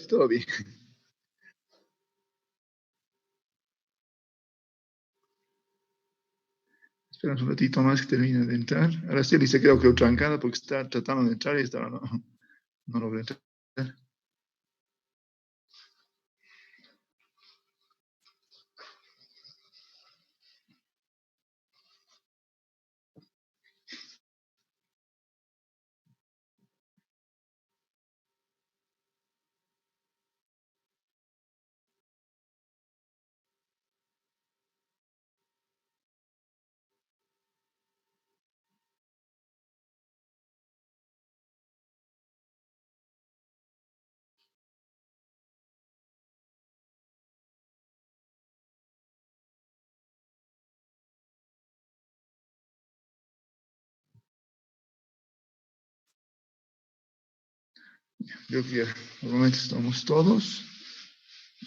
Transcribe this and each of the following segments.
Todo bien. Esperamos un ratito más que termine de entrar. Araceli se quedó creo trancada porque está tratando de entrar y está, no logra entrar. Creo que por el momento estamos todos.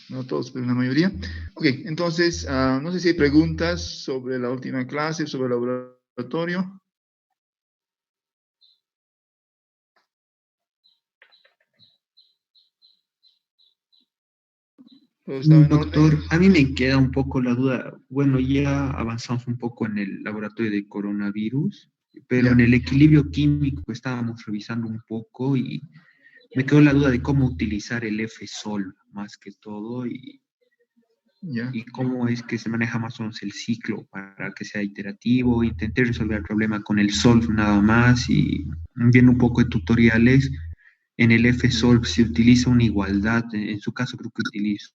No todos, pero la mayoría. Ok, entonces, no sé si hay preguntas sobre la última clase, sobre el laboratorio. ¿Todo estaba en Doctor, orden? a mí me queda un poco la duda. Bueno, ya avanzamos un poco en el laboratorio de coronavirus, pero Ya, en el equilibrio químico estábamos revisando un poco y me quedó la duda de cómo utilizar el F-Sol más que todo ya. y cómo es que se maneja más o menos el ciclo para que sea iterativo. Intenté resolver el problema con el Solv nada más y viendo un poco de tutoriales. En el F-Solv se utiliza una igualdad, en su caso creo que utilizo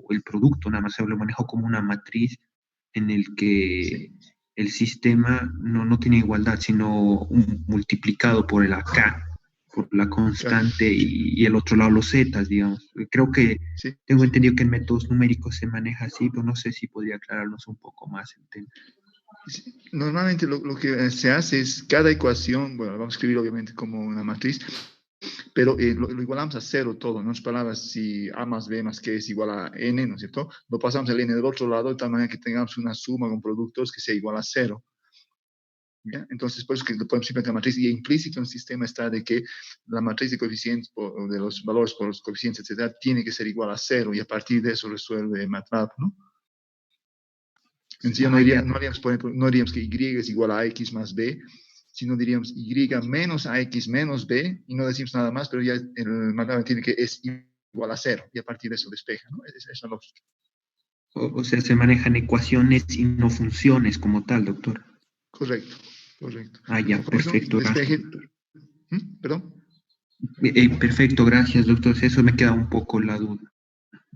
el producto, nada más se lo manejo como una matriz en el que Sí, el sistema no tiene igualdad, sino un multiplicado por el AK, por la claro. constante y el otro lado los zetas, digamos. Creo que Sí. tengo entendido que en métodos numéricos se maneja así, pero no sé si podría aclararnos un poco más el tema. Sí. Normalmente lo que se hace es cada ecuación, bueno, vamos a escribir obviamente como una matriz, pero lo igualamos a cero todo, en otras palabras, si A más B más Q es igual a N, ¿no es cierto? Lo pasamos el N del otro lado de tal manera que tengamos una suma con productos que sea igual a cero. ¿Ya? Entonces, por eso que lo podemos simplemente la matriz, y implícito en el sistema está de que la matriz de coeficientes, de los valores por los coeficientes, etcétera, tiene que ser igual a cero, y a partir de eso resuelve MATLAB, ¿no? En sí, Ah, ya, no haríamos, por ejemplo, no diríamos que Y es igual a X más B, sino diríamos Y menos AX menos B, y no decimos nada más, pero ya el MATLAB entiende que es igual a cero, y a partir de eso despeja, ¿no? Esa es la lógica. o sea, se manejan ecuaciones y no funciones como tal, doctor. Correcto, correcto. Ah, ya, Con eso, perfecto, gracias. despeje. ¿Perdón? Perfecto, gracias, doctor. Eso me queda un poco la duda.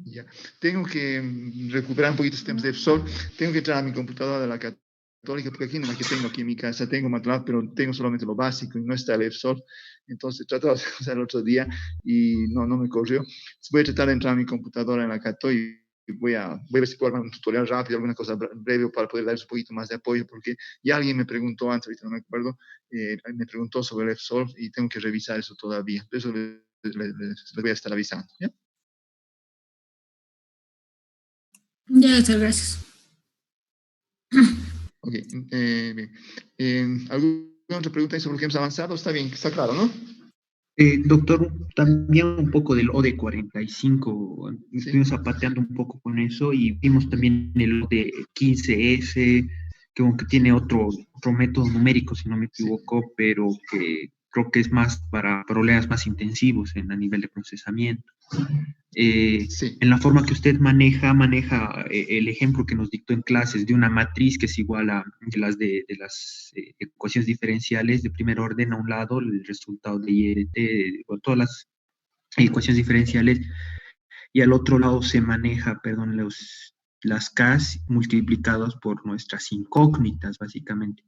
Ya. Tengo que recuperar un poquito sistemas de Sol. Tengo que entrar a mi computadora de la Católica, porque aquí en la que tengo aquí en mi casa tengo MATLAB, pero tengo solamente lo básico y no está el F-Sol. Entonces traté de hacer el otro día y no me corrió. Voy a tratar de entrar a mi computadora en la Católica y voy a ver si puedo armar un tutorial rápido, alguna cosa breve para poder darles un poquito más de apoyo, porque ya alguien me preguntó antes, ahorita no me acuerdo, me preguntó sobre el F-Sol y tengo que revisar eso todavía. Eso les voy a estar avisando. ¿Ya? Ya, doctor, gracias. Ok, bien. ¿Alguna otra pregunta sobre lo que hemos avanzado? Está bien, está claro, ¿no? Doctor, también un poco del OD45. Sí, Estuvimos zapateando un poco con eso y vimos también el OD15S, que aunque tiene sí, otro método numérico, si no me sí, equivoco, pero que creo que es más para problemas más intensivos a nivel de procesamiento. sí, En la forma que usted maneja el ejemplo que nos dictó en clases de una matriz que es igual a de las ecuaciones diferenciales de primer orden a un lado, el resultado de IRT, o todas las ecuaciones diferenciales, y al otro lado se maneja, perdón, las Ks multiplicadas por nuestras incógnitas, básicamente.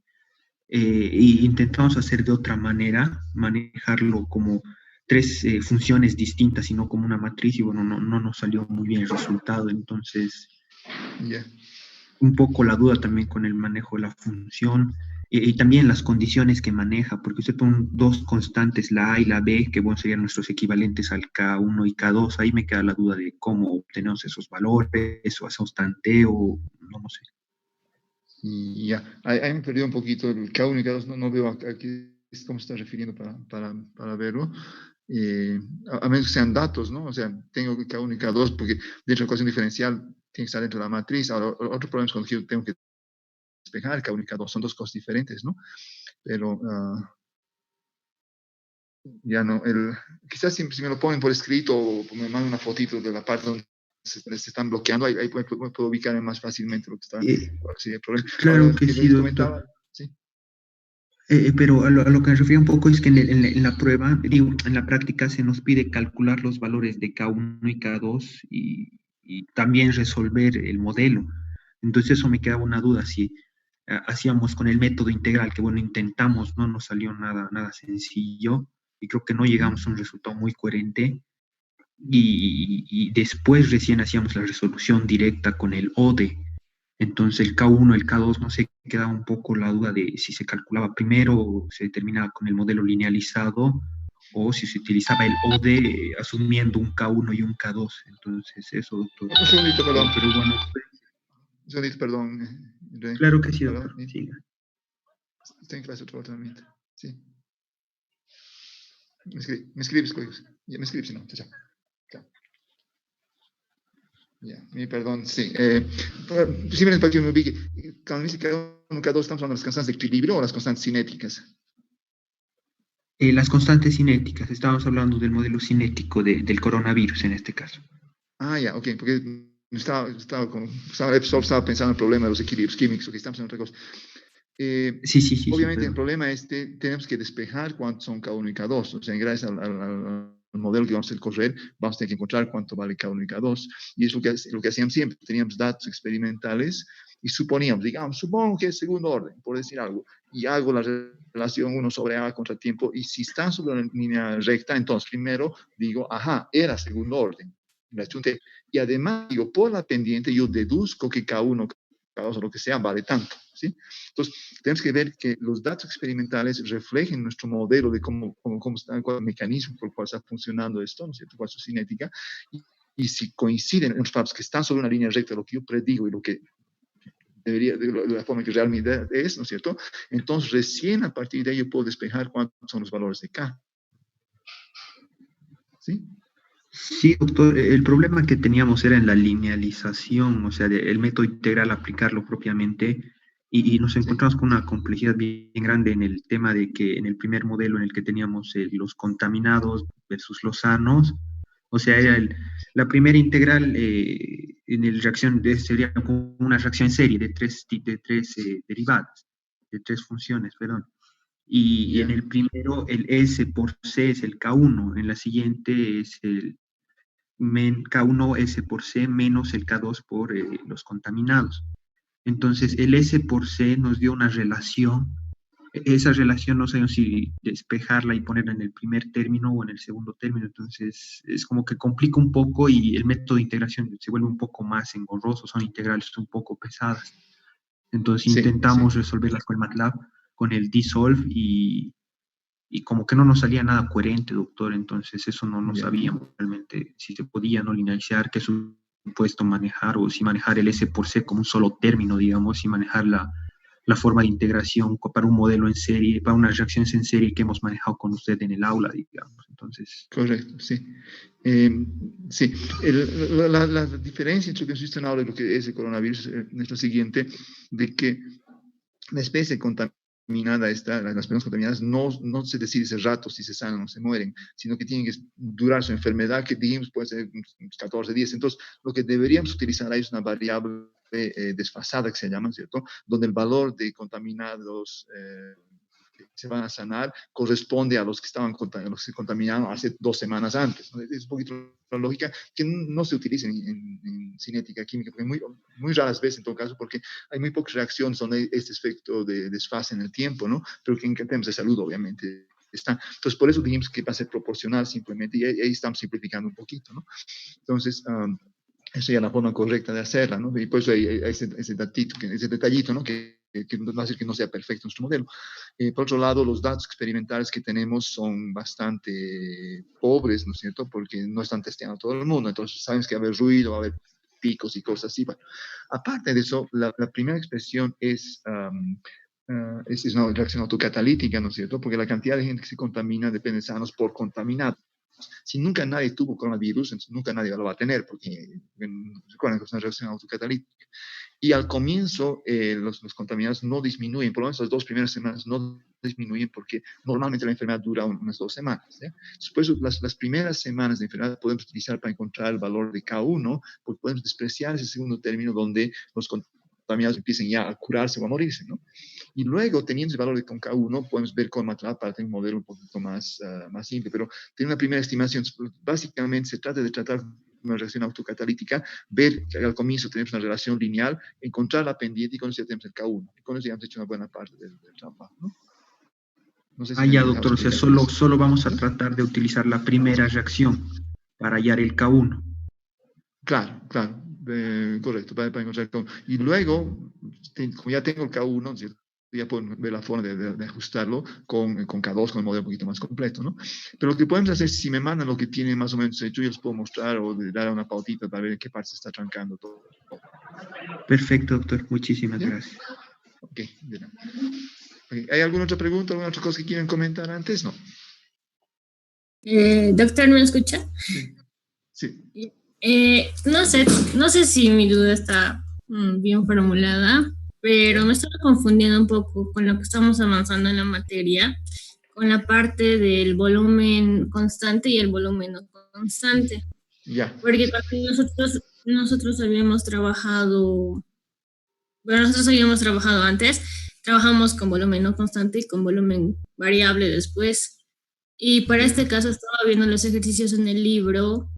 Y intentamos hacer de otra manera, manejarlo como tres funciones distintas y no como una matriz, y bueno, no nos salió muy bien el resultado. Entonces, ya. un poco la duda también con el manejo de la función y también las condiciones que maneja, porque usted pone dos constantes, la A y la B, que bueno, serían nuestros equivalentes al K1 y K2. Ahí me queda la duda de cómo obtenemos esos valores o hacemos tanteo, no sé. Y ya, ahí me perdió un poquito el K1 y K2, no veo aquí cómo se está refiriendo para verlo. a menos que sean datos, ¿no? O sea, tengo K1 y K2 porque dentro de la ecuación diferencial tiene que estar dentro de la matriz. Ahora, otro problema es cuando yo tengo que despejar K1 y K2, son dos cosas diferentes, ¿no? Pero ya no, quizás si me lo ponen por escrito o me mandan una fotito de la parte donde se están bloqueando, ahí puedo ubicar más fácilmente lo que está, cuál sería el problema. Claro Ahora, que que sí, les doctor. comentaba, sí. Pero a lo que me refiero un poco es que en la prueba, digo, en la práctica se nos pide calcular los valores de K1 y K2 y también resolver el modelo. Entonces eso me quedaba una duda, si hacíamos con el método integral, que bueno, intentamos, no nos salió nada sencillo y creo que no llegamos a un resultado muy coherente y después recién hacíamos la resolución directa con el ODE. Entonces el K1, el K2, no sé, quedaba un poco la duda de si se calculaba primero o se determinaba con el modelo linealizado o si se utilizaba el ODE asumiendo un K1 y un K2. Entonces eso, doctor. Un segundito, perdón. Pero bueno, Un segundito, perdón. claro que sí, Perdón, doctor. Siga. está en clase otro tratamiento. Sí. Me escribes, códigos. Ya me escribes, si no. Chao. Chao. Ya, perdón, sí. Simplemente para que me ubique, cuando dice K1, K2, estamos hablando de las constantes de equilibrio o las constantes cinéticas. Las constantes cinéticas, estábamos hablando del modelo cinético del coronavirus en este caso. Ah, ya, ok, porque estaba pensando en el problema de los equilibrios químicos, que estamos en otra cosa. Sí, Obviamente el perdón. problema es que tenemos que despejar cuántos son K1 y K2, o sea, gracias al modelo que vamos a correr, vamos a tener que encontrar cuánto vale K1 y K2, y es lo que hacíamos siempre, teníamos datos experimentales y suponíamos, supongo que es segundo orden, por decir algo, y hago la relación 1 sobre A contra tiempo, y si están sobre una línea recta, entonces primero digo, ajá, era segundo orden, y además digo, por la pendiente yo deduzco que K1, K2 o lo que sea vale tanto, ¿sí? Entonces, tenemos que ver que los datos experimentales reflejen nuestro modelo de cómo está, cuál es el mecanismo por el cual está funcionando esto, ¿no es cierto?, cuál es su cinética, y si coinciden en los datos que están sobre una línea recta, lo que yo predigo y lo que debería, de la forma que realmente es, ¿no es cierto?, entonces recién a partir de ello puedo despejar cuántos son los valores de K. ¿Sí? Sí, doctor, el problema que teníamos era en la linealización, o sea, el método integral, aplicarlo propiamente, y nos ¿Sí? encontramos con una complejidad bien grande en el tema de que en el primer modelo en el que teníamos los contaminados versus los sanos, o sea, era la primera integral en el reacción sería como una reacción en serie de tres derivadas, de tres funciones, perdón. Y en ¿Ya? el primero, el S por C es el K1, en la siguiente es el K1 S por C menos el K2 por los contaminados. Entonces, ¿Sí? el S por C nos dio una relación. Esa relación no sabemos si despejarla y ponerla en el primer término o en el segundo término. Entonces, es como que complica un poco y el método de integración se vuelve un poco más engorroso. Son integrales un poco pesadas. Entonces, Sí, intentamos resolverlas con el MATLAB, con el Dsolve y como que no nos salía nada coherente, doctor, entonces eso no ya. sabíamos realmente si se podía no linealizar, qué supuesto manejar, o si manejar el S por C como un solo término, digamos, y manejar la forma de integración para un modelo en serie, para unas reacciones en serie que hemos manejado con usted en el aula, digamos, entonces... Correcto, sí. Sí, la diferencia entre lo que existe ahora y lo que es el coronavirus es lo siguiente, de que la especie contaminada, las personas contaminadas, no se decide ese rato si se sanan o se mueren, sino que tienen que durar su enfermedad, que dijimos puede ser 14 días. Entonces, lo que deberíamos utilizar ahí es una variable desfasada, que se llama, ¿cierto?, donde el valor de contaminados que se van a sanar corresponde a los que se contaminaron hace 2 semanas antes, ¿no? Es un poquito la lógica que no se utiliza en cinética química, porque muy raras veces en todo caso, porque hay muy pocas reacciones donde este efecto de desfase en el tiempo, ¿no? Pero que en temas de salud obviamente está. Entonces, por eso dijimos que va a ser proporcional simplemente, y ahí estamos simplificando un poquito, ¿no? Entonces, esa es la forma correcta de hacerla, ¿no? Y por eso hay ese detallito, ¿no? Que no va a decir que no sea perfecto nuestro modelo. Por otro lado, los datos experimentales que tenemos son bastante pobres, ¿no es cierto? Porque no están testeando todo el mundo, entonces sabemos que va a haber ruido, va a haber picos y cosas así. Bueno, aparte de eso, la primera expresión es una reacción autocatalítica, ¿no es cierto? Porque la cantidad de gente que se contamina depende de sanos por contaminado. Si nunca nadie tuvo coronavirus, entonces nunca nadie lo va a tener, porque recuerden que es una reacción autocatalítica. Y al comienzo los contaminados no disminuyen, por lo menos las 2 primeras semanas no disminuyen porque normalmente la enfermedad dura unas 2 semanas. ¿Ya? Después las primeras semanas de enfermedad podemos utilizar para encontrar el valor de K1, porque podemos despreciar ese segundo término donde los contaminados empiecen ya a curarse o a morirse, ¿no? Y luego, teniendo el valor de con K1, podemos ver con material para tener un modelo un poquito más simple, pero tiene una primera estimación. Básicamente se trata de tratar una reacción autocatalítica, ver que al comienzo tenemos una relación lineal, encontrar la pendiente y con eso ya tenemos el K1. Y con eso ya hemos hecho una buena parte del trabajo, ¿no? No sé si Ya, doctor, o sea, solo vamos a tratar de utilizar la primera reacción para hallar el K1. Claro, correcto, para encontrar el K1. Y luego, como ya tengo el K1, ¿cierto? Ya pueden ver la forma de ajustarlo con K2, con el modelo un poquito más completo, ¿no? Pero lo que podemos hacer, si me mandan lo que tienen más o menos hecho, yo les puedo mostrar o dar una pautita para ver en qué parte se está trancando todo. Perfecto, doctor. Muchísimas gracias. Ok, bien. Okay. ¿Hay alguna otra pregunta, alguna otra cosa que quieran comentar antes? No. Doctor, ¿me escucha? Sí. No sé si mi duda está bien formulada, pero me estaba confundiendo un poco con lo que estamos avanzando en la materia, con la parte del volumen constante y el volumen no constante. Porque cuando nosotros habíamos trabajado, antes, trabajamos con volumen no constante y con volumen variable después. Y para este caso estaba viendo los ejercicios en el libro.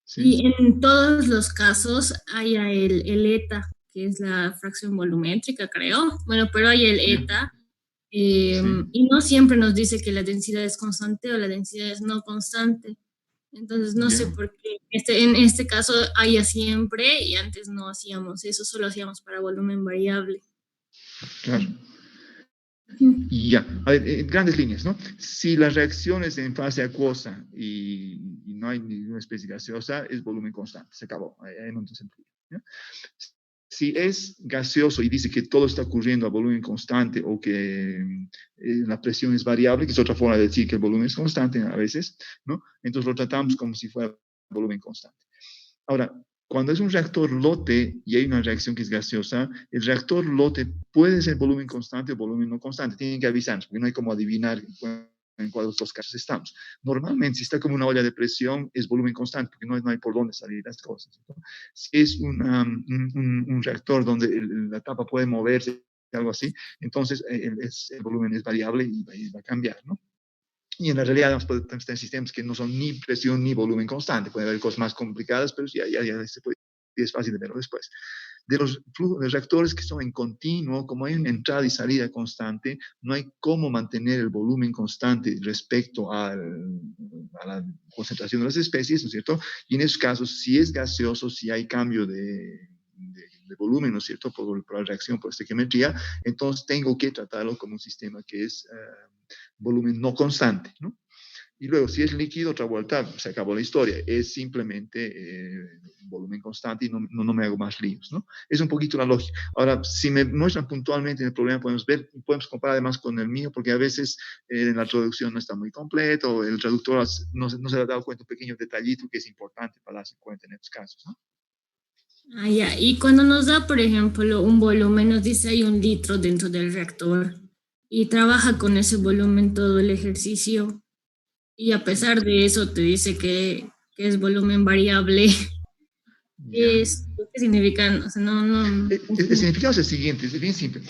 Sí. Y en todos los casos hay el eta, que es la fracción volumétrica, creo. Bueno, pero hay el eta. Sí. Y no siempre nos dice que la densidad es constante o la densidad es no constante. Entonces, no sé por qué. En este caso haya siempre y antes no hacíamos eso, solo hacíamos para volumen variable. Claro. Y ya, a ver, grandes líneas, ¿no? Si la reacción es en fase acuosa y no hay ninguna especie gaseosa, es volumen constante, se acabó, ahí no tiene sentido. ¿Ya? Si es gaseoso y dice que todo está ocurriendo a volumen constante o que la presión es variable, que es otra forma de decir que el volumen es constante a veces, ¿no? Entonces lo tratamos como si fuera volumen constante. Ahora, cuando es un reactor lote y hay una reacción que es gaseosa, el reactor lote puede ser volumen constante o volumen no constante. Tienen que avisarnos, porque no hay como adivinar en cuál de los dos casos estamos. Normalmente, si está como una olla de presión, es volumen constante, porque no hay por dónde salir las cosas, ¿no? Si es un reactor donde la tapa puede moverse, algo así, entonces el volumen es variable y va a cambiar, ¿no? Y en la realidad podemos tener sistemas que no son ni presión ni volumen constante. Puede haber cosas más complicadas, pero es fácil de verlo después. De los flujos de reactores que son en continuo, como hay una entrada y salida constante, no hay cómo mantener el volumen constante respecto a la concentración de las especies, ¿no es cierto? Y en esos casos, si es gaseoso, si hay cambio de volumen, ¿no es cierto?, por la reacción, por estequiometría, entonces tengo que tratarlo como un sistema que es volumen no constante, ¿no? Y luego, si es líquido, otra vuelta, se acabó la historia. Es simplemente volumen constante y no me hago más líos, ¿no? Es un poquito la lógica. Ahora, si me muestran puntualmente el problema, podemos comparar además con el mío, porque a veces en la traducción no está muy completo, el traductor no se le ha dado cuenta un pequeño detallito que es importante para darse cuenta en estos casos, ¿no? Ya. Y cuando nos da, por ejemplo, un volumen, nos dice hay 1 litro dentro del reactor y trabaja con ese volumen todo el ejercicio y a pesar de eso te dice que es volumen variable. ¿Qué significa? O sea, El significado es el siguiente, es bien simple.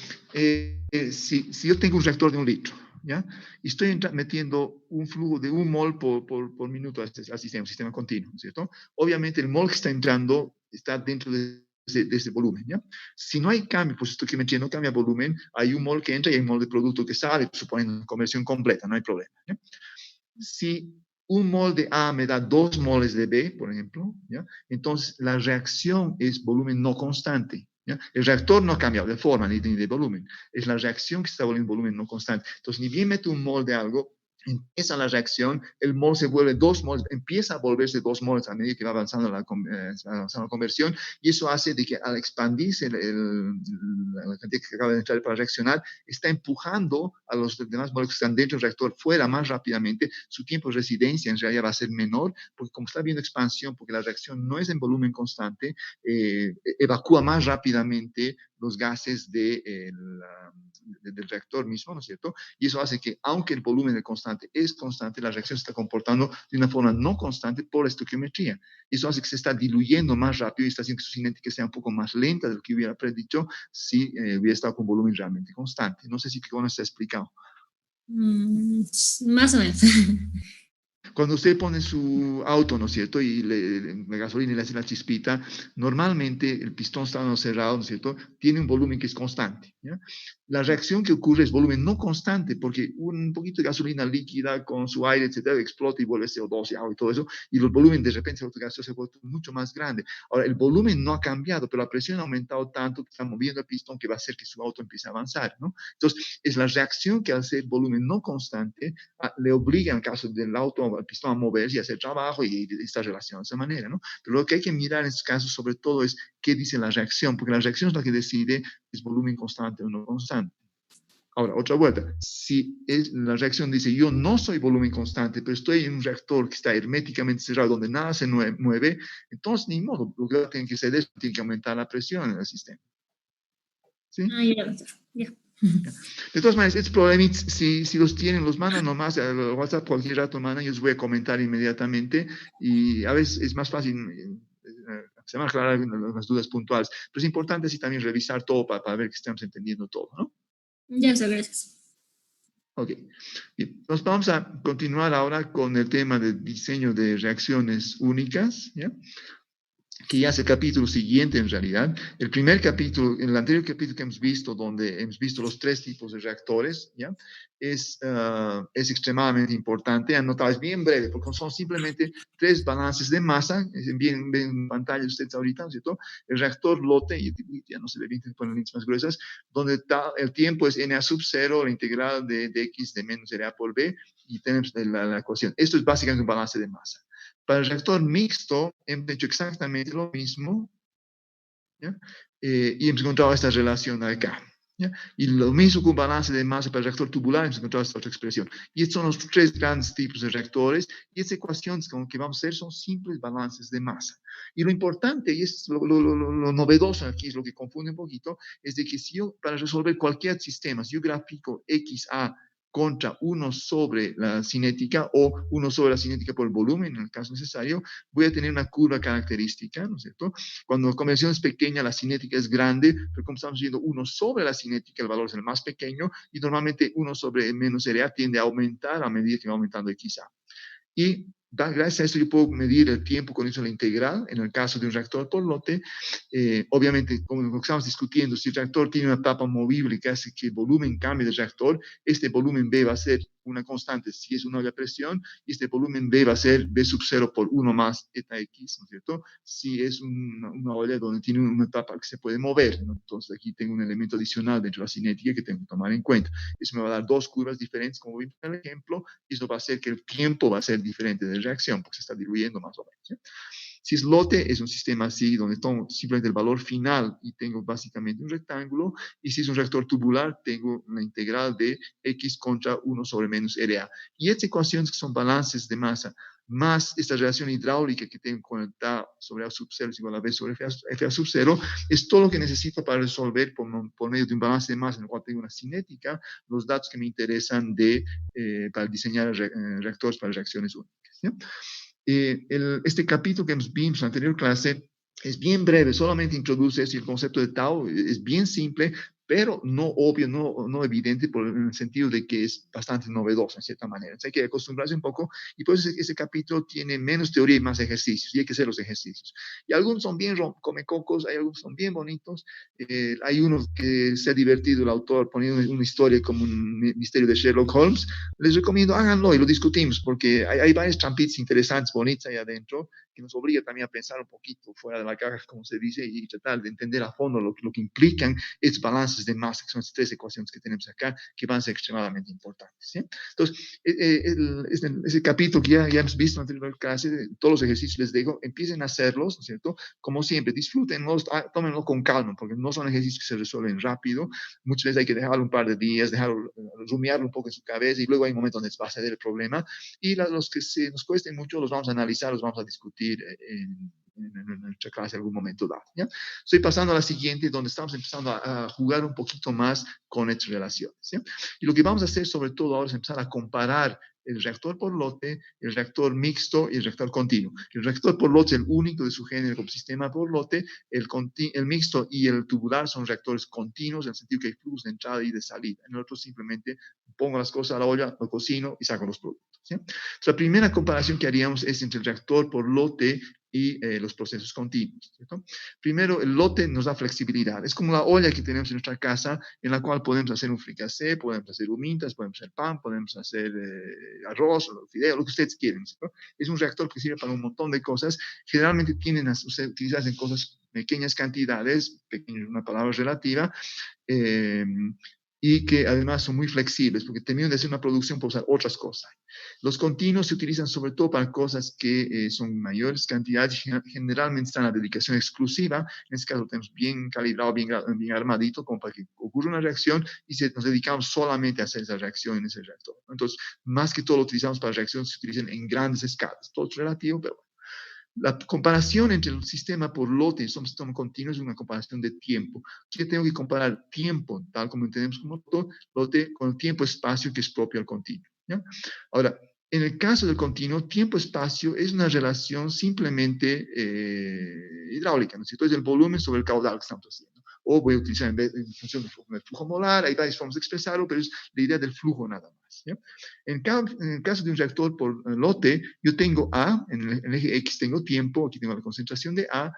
Si yo tengo un reactor de 1 litro, ¿ya? Y estoy metiendo un flujo de 1 mol por minuto al sistema continuo, ¿cierto? Obviamente el mol que está entrando está dentro de ese volumen, ¿ya? Si no hay cambio, pues esto que me no cambia volumen, hay 1 mol que entra y hay 1 mol de producto que sale, suponiendo conversión completa, no hay problema, ¿ya? Si 1 mol de A me da 2 moles de B, por ejemplo, ¿ya? Entonces la reacción es volumen no constante, ¿ya? El reactor no cambia de forma ni de volumen, es la reacción que está volviendo volumen no constante. Entonces, ni bien meto 1 mol de algo, empieza la reacción, el mol se vuelve 2 moles, empieza a volverse 2 moles a medida que va avanzando la conversión, y eso hace de que al expandirse la cantidad que acaba de entrar para reaccionar, está empujando a los demás moles que están dentro del reactor fuera más rápidamente. Su tiempo de residencia en realidad va a ser menor, porque como está habiendo expansión, porque la reacción no es en volumen constante, evacúa más rápidamente los gases del reactor mismo, ¿no es cierto? Y eso hace que, aunque el volumen es constante, la reacción se está comportando de una forma no constante por la estoquiometría. Y eso hace que se está diluyendo más rápido y está haciendo que su cinética sea un poco más lenta de lo que hubiera predicho si hubiera estado con volumen realmente constante. No sé si Kiko nos ha explicado. Más o menos. Cuando usted pone su auto, ¿no es cierto? Y la gasolina le hace la chispita, normalmente el pistón está cerrado, ¿no es cierto? Tiene un volumen que es constante, ¿ya? La reacción que ocurre es volumen no constante, porque un poquito de gasolina líquida con su aire, etcétera, explota y vuelve CO2 y agua y todo eso, y el volumen de repente se vuelve mucho más grande. Ahora, el volumen no ha cambiado, pero la presión ha aumentado tanto que está moviendo el pistón que va a hacer que su auto empiece a avanzar, ¿no? Entonces, es la reacción que al ser volumen no constante, le obliga, en el caso del auto, al pistón a moverse y hacer trabajo y esta relación de esa manera, ¿no? Pero lo que hay que mirar en estos casos, sobre todo, es qué dice la reacción, porque la reacción es la que decide si es volumen constante o no constante. Ahora, otra vuelta. Si la reacción dice, yo no soy volumen constante, pero estoy en un reactor que está herméticamente cerrado, donde nada se mueve, entonces ni modo, lo que tienen que hacer es tienen que aumentar la presión en el sistema. ¿Sí? Ya. De todas maneras, estos problemas, si los tienen, los mandan nomás a WhatsApp cualquier rato, mandan, yo les voy a comentar inmediatamente, y a veces es más fácil, se van a aclarar las dudas puntuales, pero es importante así también revisar todo para ver que estamos entendiendo todo, ¿no? Ya está, gracias. Ok, bien, nos vamos a continuar ahora con el tema de diseño de reacciones únicas, ¿ya? Que ya es el capítulo siguiente en realidad. El primer capítulo, en el anterior capítulo que hemos visto, donde hemos visto los 3 tipos de reactores, ¿ya? Es extremadamente importante. Anotado, es bien breve, porque son simplemente 3 balances de masa. Ven en pantalla ustedes ahorita, ¿no es cierto? El reactor lote, y ya no se ve bien, ponen líneas más gruesas, donde el tiempo es Na sub 0, la integral de X de menos RA por B, y tenemos la ecuación. Esto es básicamente un balance de masa. Para el reactor mixto hemos hecho exactamente lo mismo, ¿ya? Y hemos encontrado esta relación acá, ¿ya? Y lo mismo con balance de masa para el reactor tubular, hemos encontrado esta otra expresión. Y estos son los 3 grandes tipos de reactores, y estas ecuaciones que vamos a hacer son simples balances de masa. Y lo importante, y es lo novedoso aquí, es lo que confunde un poquito, es de que si yo, para resolver cualquier sistema, si yo grafico XA contra 1 sobre la cinética o 1 sobre la cinética por el volumen, en el caso necesario, voy a tener una curva característica, ¿no es cierto? Cuando la conversión es pequeña, la cinética es grande, pero como estamos viendo 1 sobre la cinética, el valor es el más pequeño, y normalmente 1 sobre menos RA tiende a aumentar a medida que va aumentando XA. Y gracias a esto yo puedo medir el tiempo con eso la integral, en el caso de un reactor por lote. Obviamente, como estamos discutiendo, si el reactor tiene una tapa movible que hace que el volumen cambie del reactor, este volumen B va a ser una constante si es una olla a presión, y este volumen B va a ser B sub 0 por 1 más eta X, ¿no es cierto? Si es una olla donde tiene una tapa que se puede mover, ¿no? Entonces aquí tengo un elemento adicional dentro de la cinética que tengo que tomar en cuenta. Eso me va a dar 2 curvas diferentes, como vimos en el ejemplo, y eso va a hacer que el tiempo va a ser diferente de reacción, porque se está diluyendo más o menos, ¿sí? Si es lote, es un sistema así, donde tomo simplemente el valor final y tengo básicamente un rectángulo, y si es un reactor tubular, tengo la integral de X contra 1 sobre menos RA. Y estas ecuaciones que son balances de masa, más esta relación hidráulica que tengo con el Ta sobre A sub 0 es igual a B sobre FA sub 0, es todo lo que necesito para resolver por medio de un balance de masa en el cual tengo una cinética, los datos que me interesan para diseñar reactores para reacciones únicas, ¿sí? Este capítulo que hemos visto en la anterior clase es bien breve, solamente introduce el concepto de tau, es bien simple, pero no obvio, no evidente, en el sentido de que es bastante novedoso en cierta manera. Entonces hay que acostumbrarse un poco, y por eso ese capítulo tiene menos teoría y más ejercicios, y hay que hacer los ejercicios. Y algunos son bien comecocos, hay algunos que son bien bonitos, hay uno que se ha divertido el autor poniendo una historia como un misterio de Sherlock Holmes. Les recomiendo, háganlo y lo discutimos, porque hay varias trampitas interesantes, bonitas ahí adentro, que nos obliga también a pensar un poquito fuera de la caja, como se dice, y tratar de entender a fondo lo que implican estos balances de masa, que son estas tres ecuaciones que tenemos acá, que van a ser extremadamente importantes, ¿sí? Entonces, ese capítulo que ya hemos visto en la anterior clase, todos los ejercicios les digo, empiecen a hacerlos, ¿no es cierto? Como siempre, disfrútenlos, tómenlo con calma, porque no son ejercicios que se resuelven rápido. Muchas veces hay que dejarlo un par de días, dejarlo, rumiarlo un poco en su cabeza, y luego hay un momento donde va a ceder el problema. Y los que nos cuesten mucho los vamos a analizar, los vamos a discutir en nuestra clase en algún momento dado, ¿ya? Estoy pasando a la siguiente, donde estamos empezando a jugar un poquito más con estas relaciones, ¿ya? Y lo que vamos a hacer sobre todo ahora es empezar a comparar el reactor por lote, el reactor mixto y el reactor continuo. El reactor por lote es el único de su género como sistema por lote. El mixto y el tubular son reactores continuos, en el sentido que hay flujos de entrada y de salida. En el otro simplemente pongo las cosas a la olla, lo cocino y saco los productos, ¿sí? Entonces, la primera comparación que haríamos es entre el reactor por lote y los procesos continuos, ¿cierto? Primero, el lote nos da flexibilidad. Es como la olla que tenemos en nuestra casa, en la cual podemos hacer un fricasé, podemos hacer humintas, podemos hacer pan, podemos hacer arroz, o fideo, lo que ustedes quieren, ¿cierto? Es un reactor que sirve para un montón de cosas. Generalmente tienden a ser utilizadas en cosas, pequeñas cantidades, pequeña es una palabra relativa, y que además son muy flexibles, porque terminan de hacer una producción para usar otras cosas. Los continuos se utilizan sobre todo para cosas que son mayores cantidades, generalmente están a dedicación exclusiva. En este caso tenemos bien calibrado, bien armadito, como para que ocurra una reacción, y nos dedicamos solamente a hacer esa reacción en ese reactor. Entonces, más que todo lo utilizamos para reacciones que se utilizan en grandes escalas. Todo es relativo, pero bueno. La comparación entre el sistema por lote y el sistema continuo es una comparación de tiempo. Yo tengo que comparar tiempo, tal como entendemos como lote, con el tiempo-espacio que es propio al continuo, ¿ya? Ahora, en el caso del continuo, tiempo-espacio es una relación simplemente hidráulica, ¿no es cierto? Es el volumen sobre el caudal que estamos haciendo. O voy a utilizar en función del flujo molar, hay varias formas de expresarlo, pero es la idea del flujo nada más, ¿ya? En el caso de un reactor por lote, yo tengo A, en el eje X tengo tiempo, aquí tengo la concentración de A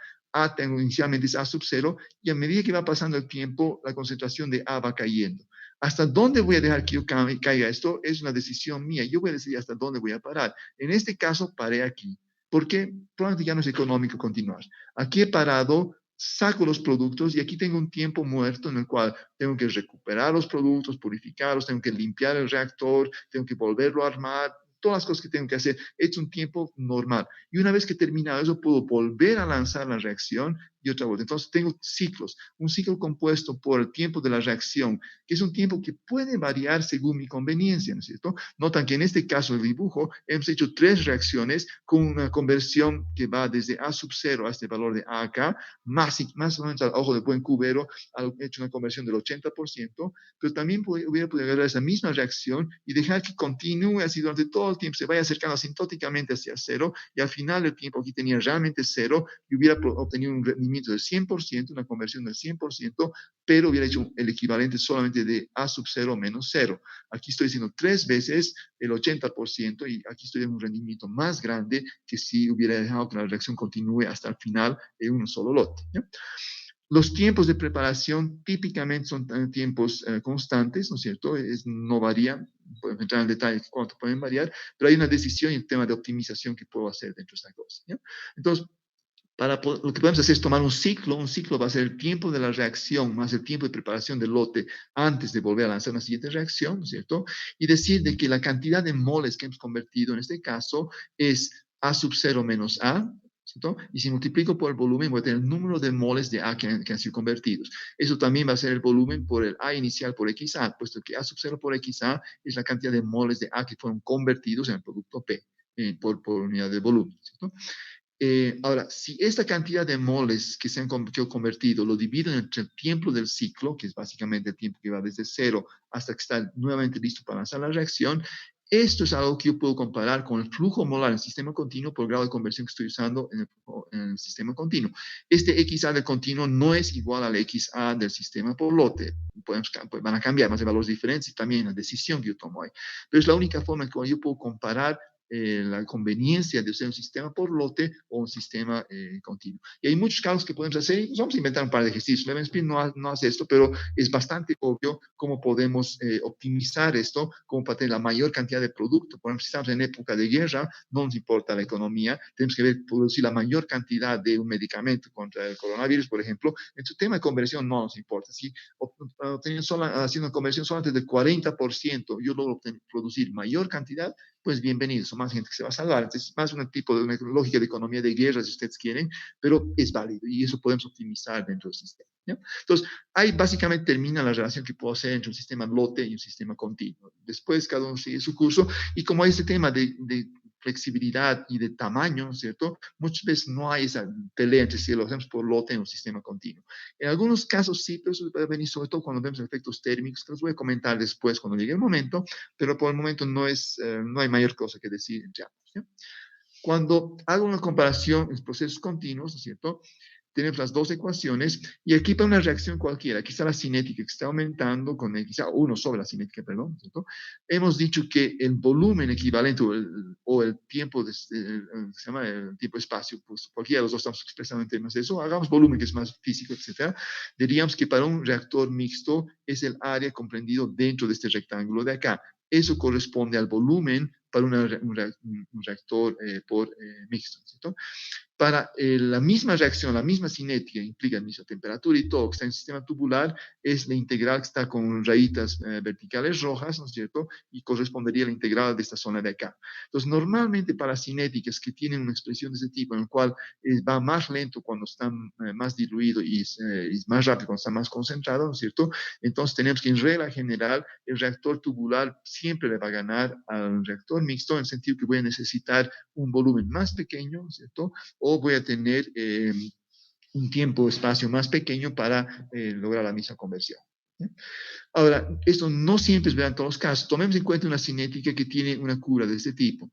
tengo inicialmente es A sub 0, y a medida que va pasando el tiempo, la concentración de A va cayendo. ¿Hasta dónde voy a dejar que yo caiga esto? Es una decisión mía. Yo voy a decidir hasta dónde voy a parar. En este caso, paré aquí, porque probablemente ya no es económico continuar. Aquí he parado, saco los productos y aquí tengo un tiempo muerto en el cual tengo que recuperar los productos, purificarlos, tengo que limpiar el reactor, tengo que volverlo a armar, todas las cosas que tengo que hacer. Es un tiempo normal. Y una vez que he terminado eso, puedo volver a lanzar la reacción y otra vuelta. Entonces tengo ciclos, un ciclo compuesto por el tiempo de la reacción, que es un tiempo que puede variar según mi conveniencia, ¿no es cierto? Notan que en este caso del dibujo hemos hecho 3 reacciones con una conversión que va desde A sub 0 a este valor de A acá, más o menos al ojo de buen cubero, he hecho una conversión del 80%, pero también hubiera podido agarrar esa misma reacción y dejar que continúe así durante todo el tiempo, se vaya acercando asintóticamente hacia 0, y al final del tiempo aquí tenía realmente 0, y hubiera obtenido un rendimiento del 100%, una conversión del 100%, pero hubiera hecho el equivalente solamente de A sub 0 menos 0. Aquí estoy diciendo 3 veces el 80%, y aquí estoy en un rendimiento más grande que si hubiera dejado que la reacción continúe hasta el final en un solo lote, ¿ya? Los tiempos de preparación típicamente son tiempos constantes, ¿no es cierto? No varían, podemos entrar en detalle cuánto pueden variar, pero hay una decisión y un tema de optimización que puedo hacer dentro de esta cosa, ¿ya? Entonces, lo que podemos hacer es tomar un ciclo va a ser el tiempo de la reacción más el tiempo de preparación del lote antes de volver a lanzar una siguiente reacción, ¿no es cierto? Y decir de que la cantidad de moles que hemos convertido en este caso es A sub 0 menos A, ¿cierto? Y si multiplico por el volumen, voy a tener el número de moles de A que han sido convertidos. Eso también va a ser el volumen por el A inicial por XA, puesto que A sub 0 por XA es la cantidad de moles de A que fueron convertidos en el producto P por unidad de volumen, ¿cierto? Ahora, si esta cantidad de moles que se han convertido lo divido entre el tiempo del ciclo, que es básicamente el tiempo que va desde 0 hasta que está nuevamente listo para lanzar la reacción, esto es algo que yo puedo comparar con el flujo molar en el sistema continuo por grado de conversión que estoy usando en el sistema continuo. Este XA del continuo no es igual al XA del sistema por lote. Van a cambiar más de valores diferentes y también la decisión que yo tomo ahí. Pero es la única forma en que yo puedo comparar la conveniencia de usar un sistema por lote o un sistema continuo. Y hay muchos casos que podemos hacer, y vamos a inventar un par de ejercicios. Levenspin no hace esto, pero es bastante obvio cómo podemos optimizar esto, como para tener la mayor cantidad de producto. Por ejemplo, si estamos en época de guerra, no nos importa la economía, tenemos que producir la mayor cantidad de un medicamento contra el coronavirus, por ejemplo. En su tema de conversión no nos importa. Si haciendo conversión solamente del 40%, yo logro producir mayor cantidad, pues bienvenido, son más gente que se va a salvar. Entonces, es más un tipo de una lógica de economía de guerra, si ustedes quieren, pero es válido y eso podemos optimizar dentro del sistema, ¿ya? Entonces, ahí básicamente termina la relación que puedo hacer entre un sistema lote y un sistema continuo. Después, cada uno sigue su curso y como hay este tema de flexibilidad y de tamaño, ¿cierto? Muchas veces no hay esa pelea entre si lo hacemos por lote en un sistema continuo. En algunos casos sí, pero eso va a venir sobre todo cuando vemos efectos térmicos, que los voy a comentar después cuando llegue el momento, pero por el momento no hay mayor cosa que decir entre ambos, ¿sí? Cuando hago una comparación en procesos continuos, ¿no es cierto? Tenemos las dos ecuaciones y aquí para una reacción cualquiera, quizá la cinética que está aumentando con quizá 1 sobre la cinética, perdón, ¿cierto? Hemos dicho que el volumen equivalente o el tiempo, se llama el tiempo-espacio, pues cualquiera de los dos estamos expresando en términos de eso, hagamos volumen que es más físico, etcétera. Diríamos que para un reactor mixto es el área comprendido dentro de este rectángulo de acá. Eso corresponde al volumen para un reactor mixto, ¿cierto? Para la misma reacción, la misma cinética, implica la misma temperatura y todo, que está en el sistema tubular, es la integral que está con rayitas verticales rojas, ¿no es cierto? Y correspondería a la integral de esta zona de acá. Entonces, normalmente para cinéticas que tienen una expresión de ese tipo, en el cual va más lento cuando está más diluido y es más rápido cuando está más concentrado, ¿no es cierto? Entonces, tenemos que en regla general, el reactor tubular siempre le va a ganar al reactor mixto, en el sentido que voy a necesitar un volumen más pequeño, ¿no es cierto? O voy a tener un tiempo-espacio más pequeño para lograr la misma conversión. ¿Sí? Ahora, esto no siempre es verdad en todos los casos. Tomemos en cuenta una cinética que tiene una curva de este tipo.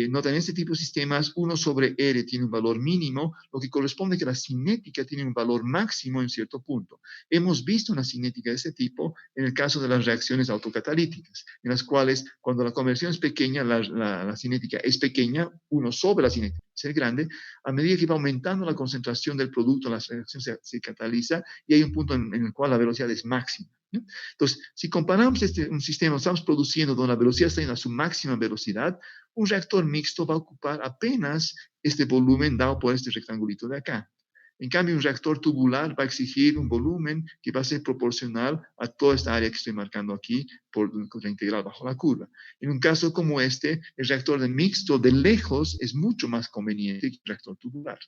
Noten, en este tipo de sistemas, 1 sobre R tiene un valor mínimo, lo que corresponde a que la cinética tiene un valor máximo en cierto punto. Hemos visto una cinética de este tipo en el caso de las reacciones autocatalíticas, en las cuales, cuando la conversión es pequeña, la cinética es pequeña, 1 sobre la cinética es grande. A medida que va aumentando la concentración del producto, la reacción se cataliza y hay un punto en el cual la velocidad es máxima. ¿No? Entonces, si comparamos un sistema, estamos produciendo donde la velocidad está en su máxima velocidad, un reactor mixto va a ocupar apenas este volumen dado por este rectangulito de acá. En cambio, un reactor tubular va a exigir un volumen que va a ser proporcional a toda esta área que estoy marcando aquí por la integral bajo la curva. En un caso como este, el reactor de mixto de lejos es mucho más conveniente que el reactor tubular.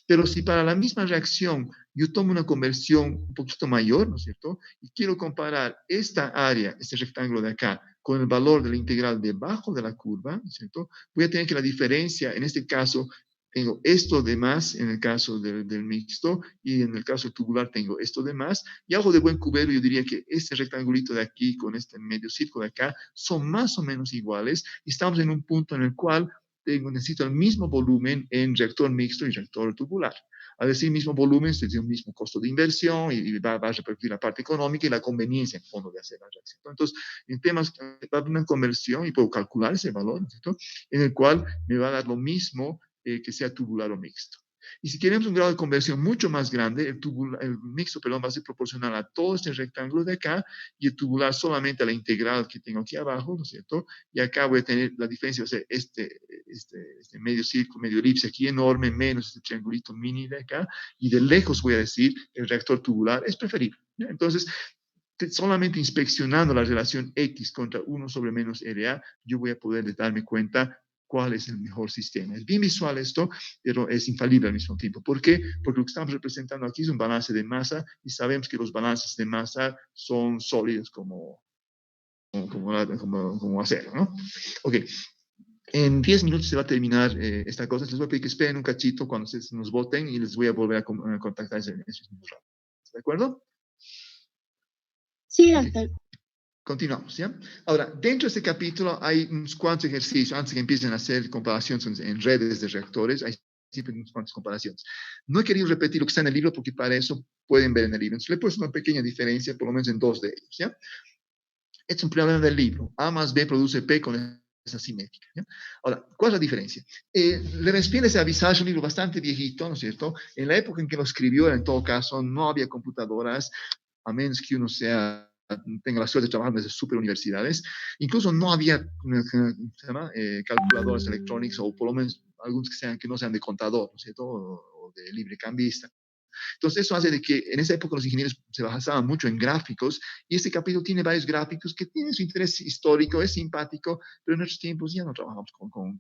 Pero si para la misma reacción yo tomo una conversión un poquito mayor, ¿no es cierto? Y quiero comparar esta área, este rectángulo de acá, con el valor de la integral debajo de la curva, ¿no es cierto? Voy a tener que la diferencia, en este caso, tengo esto de más en el caso del mixto y en el caso tubular tengo esto de más. Y algo de buen cubero, yo diría que este rectangulito de aquí con este medio círculo de acá son más o menos iguales y estamos en un punto en el cual necesito el mismo volumen en reactor mixto y reactor tubular. Al decir mismo volumen, se tiene un mismo costo de inversión y va a repercutir la parte económica y la conveniencia en fondo de hacer la reacción. Entonces, en temas va a haber una conversión y puedo calcular ese valor, ¿cierto? En el cual me va a dar lo mismo que sea tubular o mixto. Y si queremos un grado de conversión mucho más grande, el mixto, perdón, va a ser proporcional a todo este rectángulo de acá y el tubular solamente a la integral que tengo aquí abajo, ¿no es cierto? Y acá voy a tener la diferencia, o sea, este medio círculo, medio elipse aquí enorme, menos este triangulito mini de acá, y de lejos voy a decir, el reactor tubular es preferible. ¿Ya? Entonces, solamente inspeccionando la relación X contra 1 sobre menos RA, yo voy a poder darme cuenta cuál es el mejor sistema. Es bien visual esto, pero es infalible al mismo tiempo. ¿Por qué? Porque lo que estamos representando aquí es un balance de masa y sabemos que los balances de masa son sólidos como acero, ¿no? Ok. En 10 minutos se va a terminar esta cosa. Les voy a pedir que esperen un cachito cuando ustedes nos voten y les voy a volver a contactar en esos minutos. ¿De acuerdo? Sí, doctor. Okay. Continuamos, ¿ya? Ahora, dentro de este capítulo hay unos cuantos ejercicios, antes que empiecen a hacer comparaciones en redes de reactores, hay siempre unas cuantas comparaciones. No he querido repetir lo que está en el libro porque para eso pueden ver en el libro. Entonces, le he puesto una pequeña diferencia, por lo menos en 2 de ellos, ¿ya? Este es un problema del libro. A más B produce P con esa cinética. ¿Ya? Ahora, ¿cuál es la diferencia? Levenspiel es Avisage, un libro bastante viejito, ¿no es cierto? En la época en que lo escribió, en todo caso, no había computadoras, a menos que uno tenga la suerte de trabajar en esas super universidades. Incluso no había calculadoras electrónicas, o por lo menos algunos que no sean de contador, ¿no es cierto? O de librecambista. Entonces, eso hace de que en esa época los ingenieros se basaban mucho en gráficos, y este capítulo tiene varios gráficos que tienen su interés histórico, es simpático, pero en nuestros tiempos ya no trabajamos con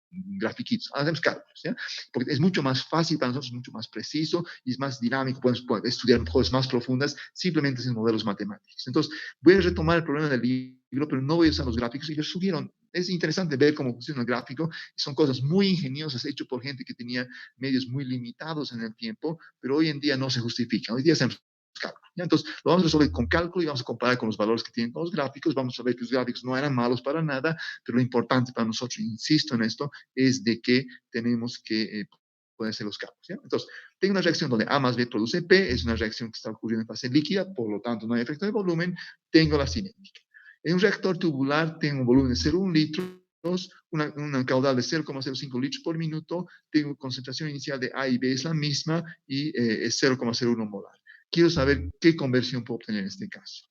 grafiquitos, hacemos cálculos, ¿ya? Porque es mucho más fácil para nosotros, mucho más preciso y es más dinámico, podemos estudiar cosas más profundas simplemente en modelos matemáticos. Entonces, voy a retomar el problema del libro, pero no voy a usar los gráficos, y les sugiero, es interesante ver cómo funciona el gráfico, son cosas muy ingeniosas, hechas por gente que tenía medios muy limitados en el tiempo, pero hoy en día no se justifican, hoy día hacemos cálculo. ¿Ya? Entonces, lo vamos a resolver con cálculo y vamos a comparar con los valores que tienen los gráficos. Vamos a ver que los gráficos no eran malos para nada, pero lo importante para nosotros, insisto en esto, es de que tenemos que poder hacer los cálculos. ¿Ya? Entonces, tengo una reacción donde A más B produce P, es una reacción que está ocurriendo en fase líquida, por lo tanto no hay efecto de volumen, tengo la cinética. En un reactor tubular tengo un volumen de 0,1 litros, una caudal de 0,05 litros por minuto, tengo concentración inicial de A y B es la misma y es 0,01 molar. Quiero saber qué conversión puedo obtener en este caso.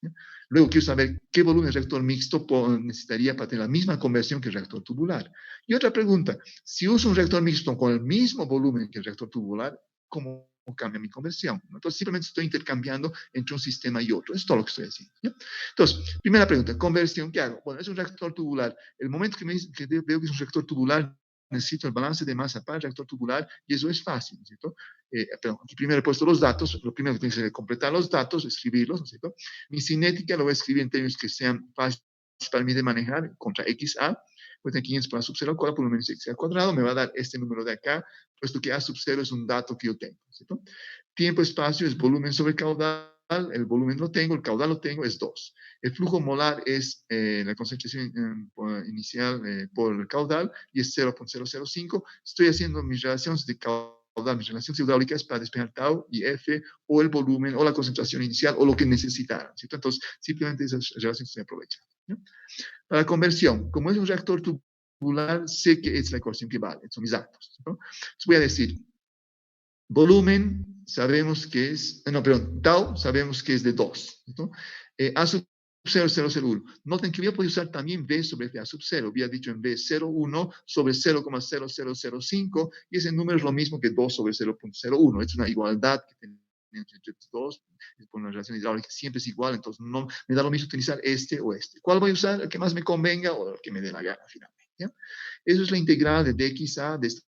¿Ya? Luego quiero saber qué volumen de reactor mixto necesitaría para tener la misma conversión que el reactor tubular. Y otra pregunta, si uso un reactor mixto con el mismo volumen que el reactor tubular, ¿cómo cambia mi conversión? Entonces simplemente estoy intercambiando entre un sistema y otro. Es todo lo que estoy haciendo. ¿Ya? Entonces, primera pregunta, conversión, ¿qué hago? Bueno, es un reactor tubular. El momento que veo que es un reactor tubular, necesito el balance de masa para el reactor tubular, y eso es fácil, ¿no es cierto? Pero aquí primero he puesto los datos, lo primero que tengo que hacer es completar los datos, escribirlos, ¿no es cierto? Mi cinética lo voy a escribir en términos que sean fáciles para mí de manejar, contra XA, pues en 500 por A sub 0 al cuadrado, por lo menos X al cuadrado, me va a dar este número de acá, puesto que A sub 0 es un dato que yo tengo, ¿no es cierto? Tiempo-espacio es volumen sobre caudal, el volumen lo tengo, el caudal lo tengo, es 2. El flujo molar es la concentración inicial por el caudal y es 0,005. Estoy haciendo mis relaciones de caudal, mis relaciones hidráulicas para despejar tau y F, o el volumen, o la concentración inicial, o lo que necesitaran, ¿cierto? Entonces, simplemente esas relaciones se aprovechan, ¿no? Para la conversión, como es un reactor tubular, sé que es la ecuación que vale, son mis datos, ¿no? Entonces voy a decir, volumen, sabemos que es, tau, sabemos que es de 2, ¿no? A sub 0,001. Noten que voy a poder usar también V sobre F A sub 0. Había dicho en V 0,1 sobre 0,0005, y ese número es lo mismo que 2 sobre 0,01. Es una igualdad que tenemos entre estos dos, por una relación hidráulica siempre es igual, entonces no me da lo mismo utilizar este o este. ¿Cuál voy a usar? El que más me convenga o el que me dé la gana finalmente. ¿Ya? Eso es la integral de dxa de esta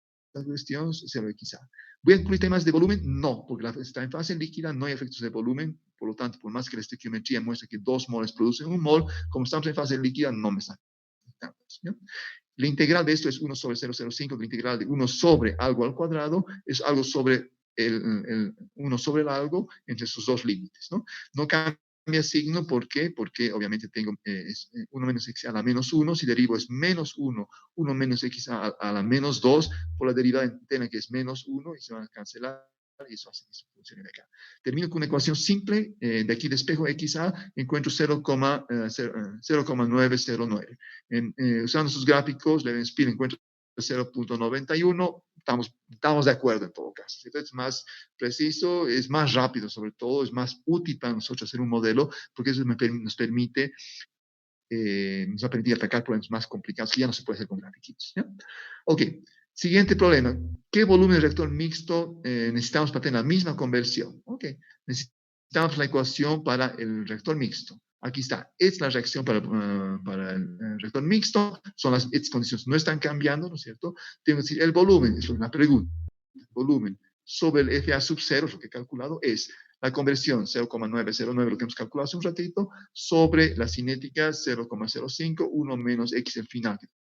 cuestión, 0xA. ¿Voy a incluir temas de volumen? No, porque está en fase líquida, no hay efectos de volumen, por lo tanto, por más que la estequiometría muestre que 2 moles producen 1 mol, como estamos en fase líquida, no me están afectando. ¿Ya? La integral de esto es 1 sobre 0,05, la integral de 1 sobre algo al cuadrado es algo sobre el 1 sobre el algo entre sus dos límites, ¿no? No cambia signo, ¿por qué? Porque obviamente tengo 1 menos x a la menos 1, si derivo es menos 1, 1 menos x a la menos 2, por la derivada entera que es menos 1, y se van a cancelar, y eso hace que eso funcione de acá. Termino con una ecuación simple, de aquí despejo XA, encuentro 0,909. Usando sus gráficos, Levenspiel encuentro 0,91, estamos de acuerdo en todo caso. Entonces es más preciso, es más rápido sobre todo, es más útil para nosotros hacer un modelo, porque eso nos permite nos va a permitir atacar problemas más complicados que ya no se puede hacer con grafiquitos. ¿Ya? Ok, siguiente problema. ¿Qué volumen de reactor mixto necesitamos para tener la misma conversión? Ok, necesitamos la ecuación para el reactor mixto. Aquí está, es la reacción para el reactor mixto, son las condiciones, no están cambiando, ¿no es cierto? Tengo que decir, el volumen, es una pregunta, el volumen sobre el FA sub 0, lo que he calculado, es la conversión 0,909, lo que hemos calculado hace un ratito, sobre la cinética 0,05, 1 menos x el final que tenemos.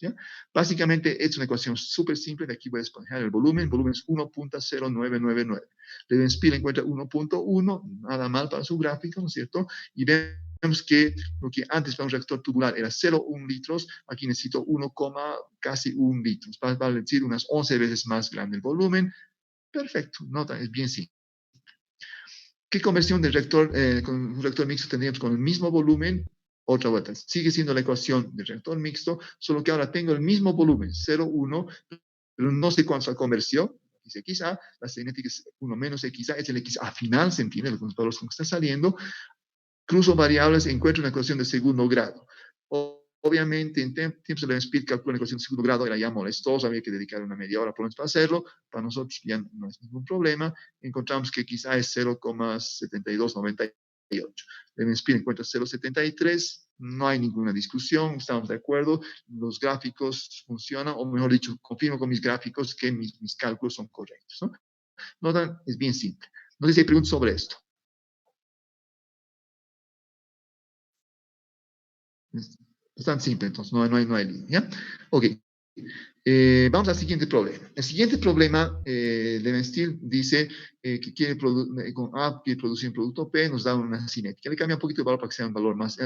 ¿Ya? Básicamente es una ecuación súper simple, de aquí voy a despejar el volumen es 1.0999. Levenspiel encuentra 1.1, nada mal para su gráfico, ¿no es cierto? Y vemos que lo que antes para un reactor tubular era 0,1 litros, aquí necesito 1, casi 1 litros, vale decir unas 11 veces más grande el volumen. Perfecto, nota, es bien simple. ¿Qué conversión del reactor, con un reactor mixto tendríamos con el mismo volumen? otra vuelta. Sigue siendo la ecuación del reactor mixto, solo que ahora tengo el mismo volumen, 0, 1, pero no sé cuánto se convirtió. Dice XA, la cinética es 1 menos XA, es el XA final, se entiende, los valores que están saliendo. Cruzo variables, encuentro una ecuación de segundo grado. Obviamente, en tiempos de Levenspiel, calculo una ecuación de segundo grado, era ya molestoso, había que dedicar una media hora por lo menos para hacerlo. Para nosotros ya no es ningún problema. Encontramos que quizá es 0,7298. Levenspiel encuentra 0,73. No hay ninguna discusión, estamos de acuerdo. Los gráficos funcionan, o mejor dicho, confirmo con mis gráficos que mis cálculos son correctos, ¿no? Notan, es bien simple. No sé si hay preguntas sobre esto. Es tan simple, entonces, no hay línea. Ok. Vamos al siguiente problema. El siguiente problema, Levenspiel dice que con A quiere producir un producto P, nos da una cinética. Le cambia un poquito el valor para que sea un valor más,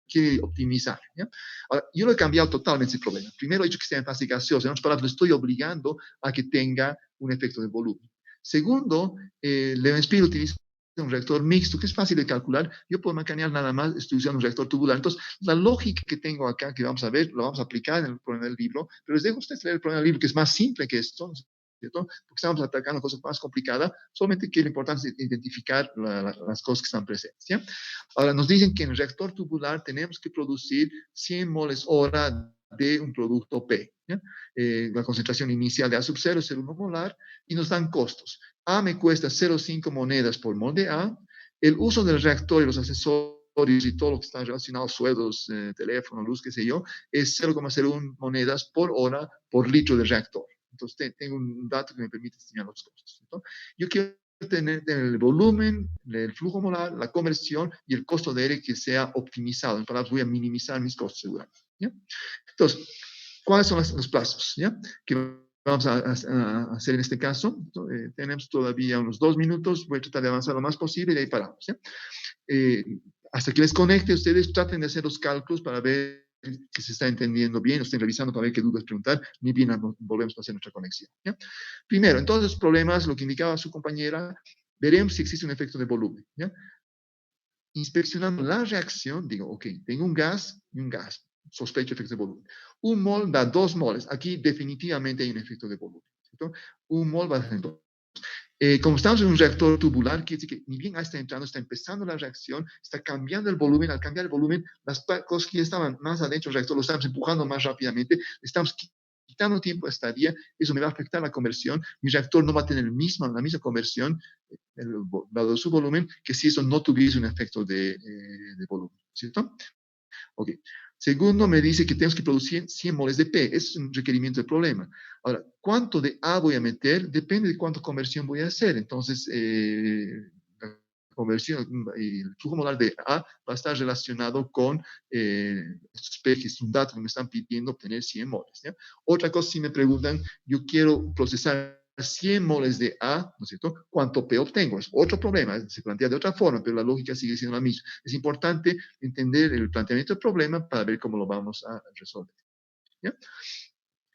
quiere optimizar. ¿Ya? Ahora, yo lo he cambiado totalmente ese problema. Primero he dicho que esté en fase gaseosa. En otras palabras, lo estoy obligando a que tenga un efecto de volumen. Segundo, Levenspiel utiliza un reactor mixto, que es fácil de calcular. Yo puedo macanear nada más, estoy usando un reactor tubular. Entonces, la lógica que tengo acá, que vamos a ver, lo vamos a aplicar en el problema del libro, pero les dejo a ustedes leer el problema del libro, que es más simple que esto, ¿cierto? Porque estamos atacando cosas más complicadas, solamente que lo importante es identificar las cosas que están presentes, ¿ya? Ahora, nos dicen que en el reactor tubular tenemos que producir 100 moles hora de un producto P, ¿ya? La concentración inicial de A sub 0 es 0,1 molar, y nos dan costos. A me cuesta 0,5 monedas por mol de A. El uso del reactor y los accesorios y todo lo que está relacionado, sueldos, teléfono, luz, qué sé yo, es 0,01 monedas por hora por litro de reactor. Entonces, tengo un dato que me permite estimar los costos, ¿no? Yo quiero tener el volumen, el flujo molar, la conversión y el costo de aire que sea optimizado. En palabras, voy a minimizar mis costos, seguramente, ¿ya? Entonces, ¿cuáles son los plazos, ¿ya? Que vamos a hacer en este caso. Tenemos todavía unos 2 minutos, voy a tratar de avanzar lo más posible y de ahí paramos, ¿ya? Hasta que les conecte, ustedes traten de hacer los cálculos para ver que se está entendiendo bien, estén revisando para ver qué dudas preguntar, ni bien volvemos a hacer nuestra conexión, ¿ya? Primero, en todos los problemas, lo que indicaba su compañera, veremos si existe un efecto de volumen, ¿ya? Inspeccionando la reacción, digo, ok, tengo un gas y un gas, sospecho efecto de volumen. Un mol da 2 moles, aquí definitivamente hay un efecto de volumen, ¿cierto? Un mol va a dar 2. Como estamos en un reactor tubular, quiere decir que ni bien está entrando, está empezando la reacción, está cambiando el volumen. Al cambiar el volumen, las cosas que ya estaban más adentro del reactor lo estamos empujando más rápidamente, estamos quitando tiempo de estadía, eso me va a afectar la conversión. Mi reactor no va a tener la misma conversión, dado su volumen, que si eso no tuviese un efecto de volumen, ¿cierto? Ok. Segundo, me dice que tenemos que producir 100 moles de P. Es un requerimiento del problema. Ahora, ¿cuánto de A voy a meter? Depende de cuánta conversión voy a hacer. Entonces, la conversión, el flujo molar de A va a estar relacionado con estos P, que es un dato que me están pidiendo obtener 100 moles, ¿ya? Otra cosa, si me preguntan, yo quiero procesar 100 moles de A, ¿no es cierto? ¿Cuánto P obtengo? Es otro problema, se plantea de otra forma, pero la lógica sigue siendo la misma. Es importante entender el planteamiento del problema para ver cómo lo vamos a resolver, ¿ya?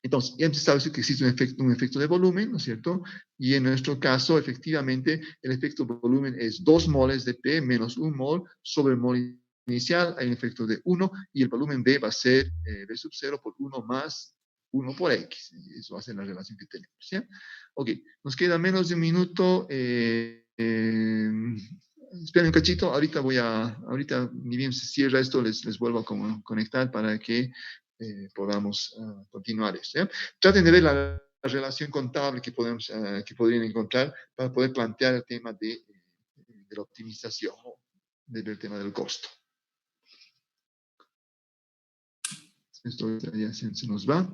Entonces, ya hemos establecido que existe un efecto de volumen, ¿no es cierto? Y en nuestro caso, efectivamente, el efecto de volumen es 2 moles de P menos 1 mol sobre el mol inicial, hay un efecto de 1, y el volumen B va a ser B sub 0 por 1 más 1 por X. Eso va a ser la relación que tenemos, ¿ya? Ok, nos queda menos de un minuto. Esperen un cachito, ahorita ni bien se cierra esto, les vuelvo a conectar para que podamos continuar esto, ¿ya? Traten de ver la relación contable que podrían encontrar para poder plantear el tema de la optimización, del tema del costo. Esto ya se nos va.